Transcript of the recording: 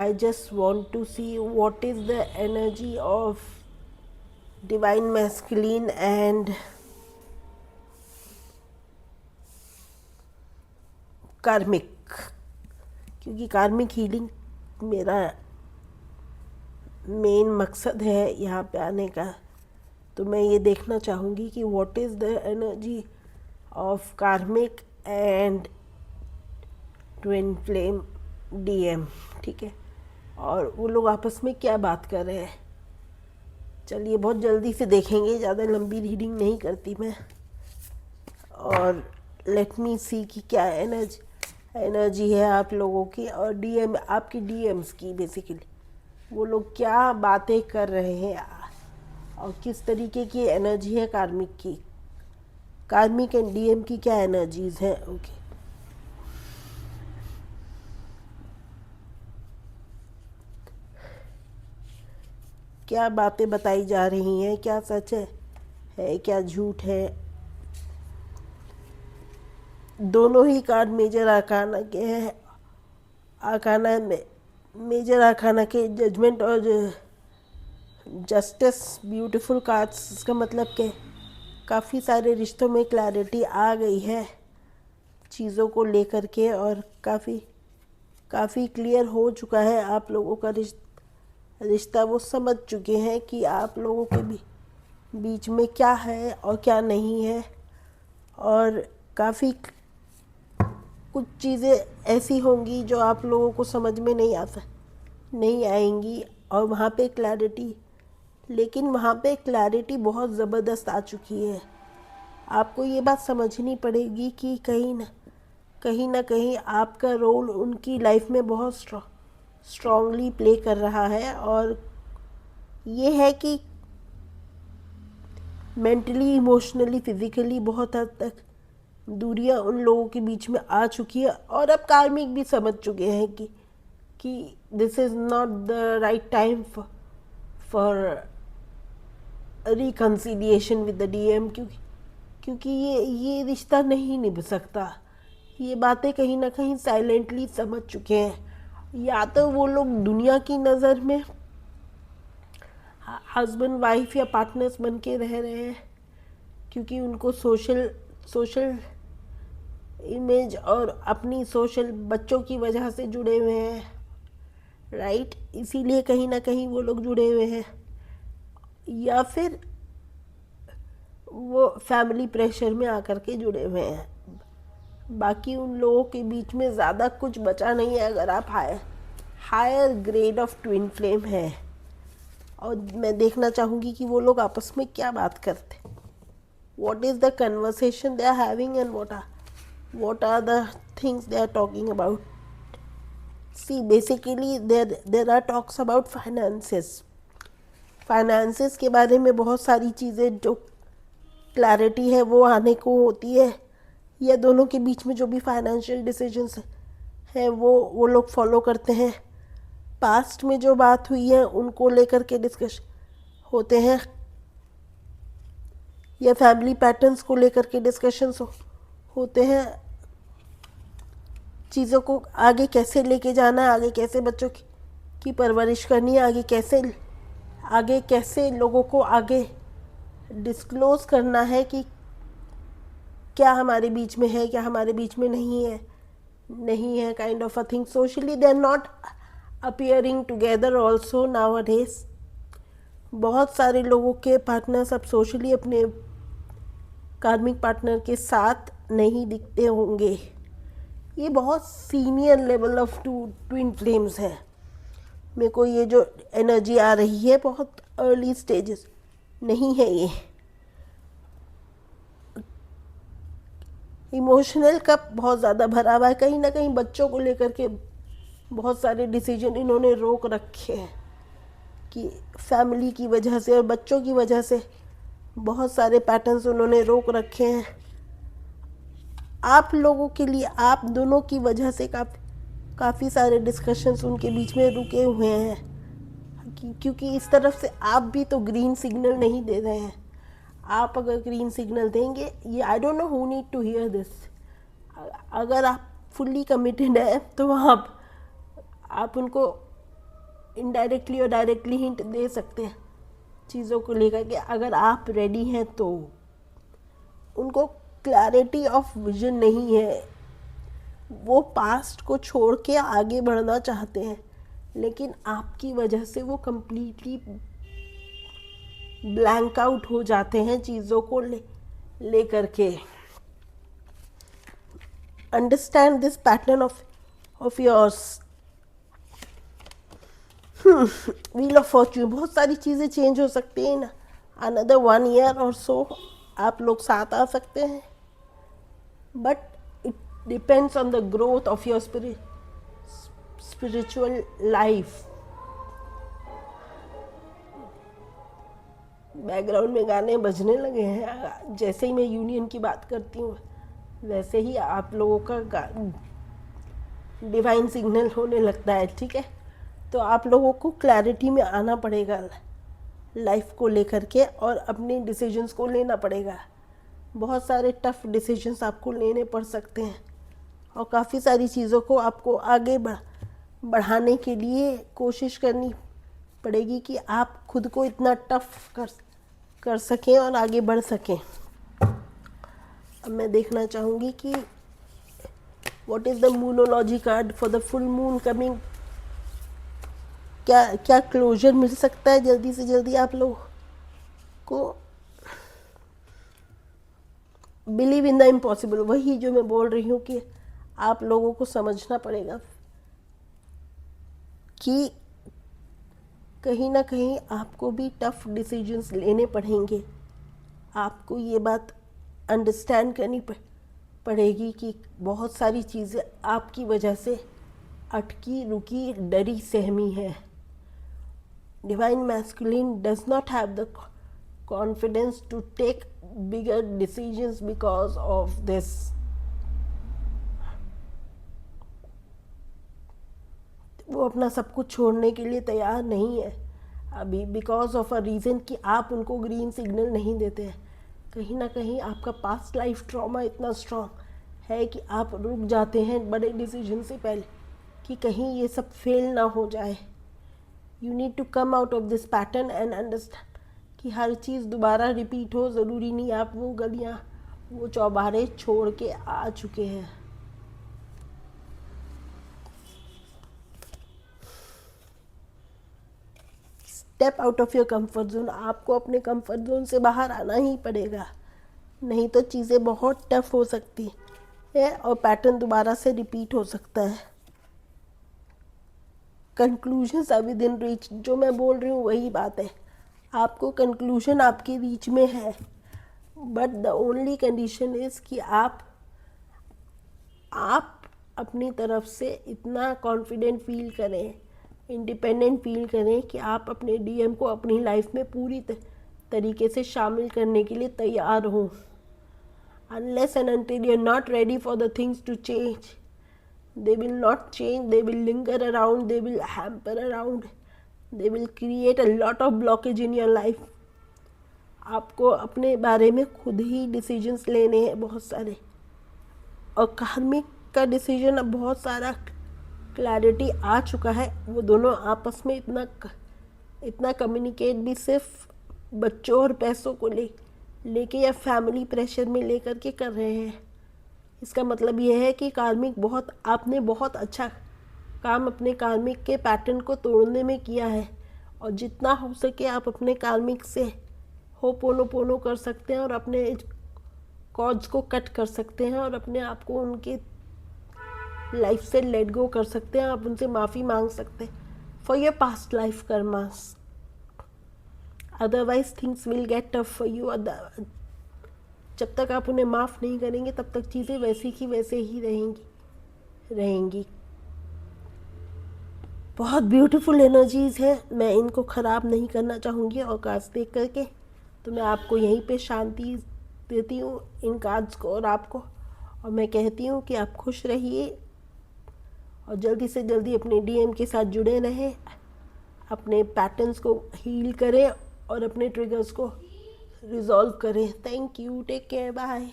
I just want to see what is the energy of divine masculine and कार्मिक, क्योंकि कार्मिक healing मेरा main मकसद है यहाँ पे आने का। तो मैं ये देखना चाहूँगी कि what is the energy of कार्मिक एंड ट्विन फ्लेम डीएम। ठीक है, और वो लोग आपस में क्या बात कर रहे हैं। चलिए बहुत जल्दी से देखेंगे, ज़्यादा लंबी रीडिंग नहीं करती मैं। और लेट मी सी कि क्या एनर्जी है आप लोगों की और डीएम, आपकी डीएम्स की। बेसिकली वो लोग क्या बातें कर रहे हैं और किस तरीके की एनर्जी है कार्मिक की। कार्मिक एंड डीएम की क्या एनर्जीज हैं। ओके, क्या बातें बताई जा रही हैं, क्या सच है क्या झूठ है। दोनों ही कार्ड मेजर आर्काना के हैं। आर्काना में मेजर आर्काना के जजमेंट और जस्टिस ब्यूटीफुल कार्ड्स। इसका मतलब कि काफ़ी सारे रिश्तों में क्लैरिटी आ गई है चीज़ों को लेकर के, और काफ़ी क्लियर हो चुका है आप लोगों का रिश्ता। वो समझ चुके हैं कि आप लोगों के बीच में क्या है और क्या नहीं है। और काफ़ी कुछ चीज़ें ऐसी होंगी जो आप लोगों को समझ में नहीं आएंगी, और वहाँ पे क्लैरिटी, लेकिन वहाँ पे क्लैरिटी बहुत ज़बरदस्त आ चुकी है। आपको ये बात समझनी पड़ेगी कि कहीं ना कहीं आपका रोल उनकी लाइफ में बहुत स्ट्रांगली प्ले कर रहा है। और ये है कि मेंटली, इमोशनली, फिज़िकली बहुत हद तक दूरियां उन लोगों के बीच में आ चुकी है। और अब कार्मिक भी समझ चुके हैं कि this is not the right time for reconciliation with the DM, क्योंकि ये रिश्ता नहीं निभ सकता। ये बातें कहीं ना कहीं साइलेंटली समझ चुके हैं। या तो वो लोग दुनिया की नज़र में हस्बैंड वाइफ या पार्टनर्स बन के रह रहे हैं, क्योंकि उनको सोशल इमेज और अपनी सोशल बच्चों की वजह से जुड़े हुए हैं, राइट। इसीलिए कहीं ना कहीं वो लोग जुड़े हुए हैं। या फिर वो फैमिली प्रेशर में आकर के जुड़े हुए हैं। बाकी उन लोगों के बीच में ज़्यादा कुछ बचा नहीं है अगर आप higher grade of twin flame है। और मैं देखना चाहूँगी कि वो लोग आपस में क्या बात करते हैं। What is the conversation they are having and what are the things they are talking about. See, basically there are talks about finances के बारे में बहुत सारी चीज़ें जो क्लैरिटी है वो आने को होती है, या दोनों के बीच में जो भी फाइनेंशियल डिसीजंस है वो लोग फॉलो करते हैं। पास्ट में जो बात हुई है उनको लेकर के डिस्कस होते हैं, या फैमिली पैटर्न्स को लेकर के डिस्कशंस होते हैं। चीज़ों को आगे कैसे लेके जाना है, आगे कैसे बच्चों की परवरिश करनी है, आगे कैसे लोगों को आगे डिस्क्लोज करना है कि क्या हमारे बीच में है, क्या हमारे बीच में नहीं है kind of a thing. Socially they are not appearing together also nowadays. बहुत सारे लोगों के पार्टनर्स अब सोशली अपने कार्मिक पार्टनर के साथ नहीं दिखते होंगे। ये बहुत senior level of twin flames है। मेरे को ये जो एनर्जी आ रही है बहुत अर्ली स्टेजेस नहीं है। ये इमोशनल कप बहुत ज़्यादा भरा हुआ है। कहीं ना कहीं बच्चों को लेकर के बहुत सारे डिसीजन इन्होंने रोक रखे हैं कि फैमिली की वजह से और बच्चों की वजह से बहुत सारे पैटर्न्स उन्होंने रोक रखे हैं। आप लोगों के लिए, आप दोनों की वजह से काफ़ी सारे डिस्कशंस उनके बीच में रुके हुए हैं, क्योंकि इस तरफ से आप भी तो ग्रीन सिग्नल नहीं दे रहे हैं। आप अगर ग्रीन सिग्नल देंगे, ये I don't know who need to hear this. अगर आप फुल्ली कमिटेड है तो आप उनको इनडायरेक्टली और डायरेक्टली हिंट दे सकते हैं चीज़ों को लेकर के। अगर आप रेडी हैं तो उनको क्लैरिटी ऑफ विजन नहीं है, वो पास्ट को छोड़ के आगे बढ़ना चाहते हैं, लेकिन आपकी वजह से वो कंप्लीटली ब्लैंक आउट हो जाते हैं चीज़ों को ले करके। Understand this pattern of yours. Wheel of Fortune, बहुत सारी चीज़ें चेंज हो सकती हैं ना, अनदर 1 ईयर और सो आप लोग साथ आ सकते हैं, but it depends on the growth of your spiritual life. Background में गाने बजने लगे हैं, जैसे ही मैं यूनियन की बात करती हूँ वैसे ही आप लोगों का डिवाइन सिग्नल होने लगता है, ठीक है। तो आप लोगों को क्लैरिटी में आना पड़ेगा लाइफ को लेकर के, और अपने डिसीजंस को लेना पड़ेगा। बहुत सारे टफ डिसीजंस आपको लेने पड़ सकते हैं, और काफ़ी सारी चीज़ों को आपको आगे बढ़ाने के लिए कोशिश करनी पड़ेगी कि आप खुद को इतना टफ कर सकें और आगे बढ़ सकें। अब मैं देखना चाहूँगी कि what is the moonology card for the full moon coming. क्या क्लोजर मिल सकता है जल्दी से जल्दी आप लोगों को। बिलीव इन द इम्पॉसिबल, वही जो मैं बोल रही हूँ कि आप लोगों को समझना पड़ेगा कि कहीं ना कहीं आपको भी टफ डिसीजंस लेने पड़ेंगे। आपको ये बात अंडरस्टैंड करनी पड़ेगी कि बहुत सारी चीज़ें आपकी वजह से अटकी रुकी डरी सहमी है। Divine masculine does not have the confidence to take bigger decisions because of this. वो अपना सब कुछ छोड़ने के लिए तैयार नहीं है अभी, बिकॉज ऑफ अ रीज़न कि आप उनको ग्रीन सिग्नल नहीं देते हैं। कहीं ना कहीं आपका पास्ट लाइफ ट्रॉमा इतना स्ट्रॉन्ग है कि आप रुक जाते हैं बड़े डिसीजन से पहले कि कहीं ये सब फेल ना हो जाए। You need to come out of this pattern and understand कि हर चीज़ दोबारा रिपीट हो ज़रूरी नहीं। आप वो गलियाँ वो चौबारे छोड़ के आ चुके हैं। Step out of your comfort zone. आपको अपने कंफर्ट जोन से बाहर आना ही पड़ेगा, नहीं तो चीज़ें बहुत टफ हो सकती है और पैटर्न दोबारा से रिपीट हो सकता है। Conclusions are within reach, जो मैं बोल रही हूँ वही बात है। आपको कंक्लूजन आपके रीच में है, but the only condition is कि आप अपनी तरफ से इतना कॉन्फिडेंट फील करें, इंडिपेंडेंट फील करें कि आप अपने डीएम को अपनी लाइफ में पूरी तरीके से शामिल करने के लिए तैयार हो। Unless and until you're not ready for the things to change, they will not change, they will linger around, they will hamper around, they will create a lot of blockage in your life. आपको अपने बारे में खुद ही decisions लेने हैं बहुत सारे, और कार्मिक का डिसीजन अब बहुत सारा क्लैरिटी आ चुका है। वो दोनों आपस में इतना कम्युनिकेट भी सिर्फ बच्चों और पैसों को लेके या फैमिली प्रेशर में लेकर के कर रहे हैं। इसका मतलब यह है कि आपने बहुत अच्छा काम अपने कार्मिक के पैटर्न को तोड़ने में किया है, और जितना हो सके आप अपने कार्मिक से होपोनोपोनो कर सकते हैं और अपने कॉर्ड्स को कट कर सकते हैं और अपने आप को उनके लाइफ से लेट गो कर सकते हैं। आप उनसे माफ़ी मांग सकते हैं for your past life karmas. Otherwise things will get tough for you. जब तक आप उन्हें माफ़ नहीं करेंगे तब तक चीज़ें वैसी की वैसे ही रहेंगी। बहुत ब्यूटीफुल एनर्जीज़ है, मैं इनको ख़राब नहीं करना चाहूँगी। और कार्ड्स देख करके तो मैं आपको यहीं पे शांति देती हूँ इन कार्ड्स को और आपको, और मैं कहती हूँ कि आप खुश रहिए और जल्दी से जल्दी अपने डीएम के साथ जुड़े रहें, अपने पैटर्न्स को हील करें और अपने ट्रिगर्स को रिजॉल्व करें। Thank you, take care, bye.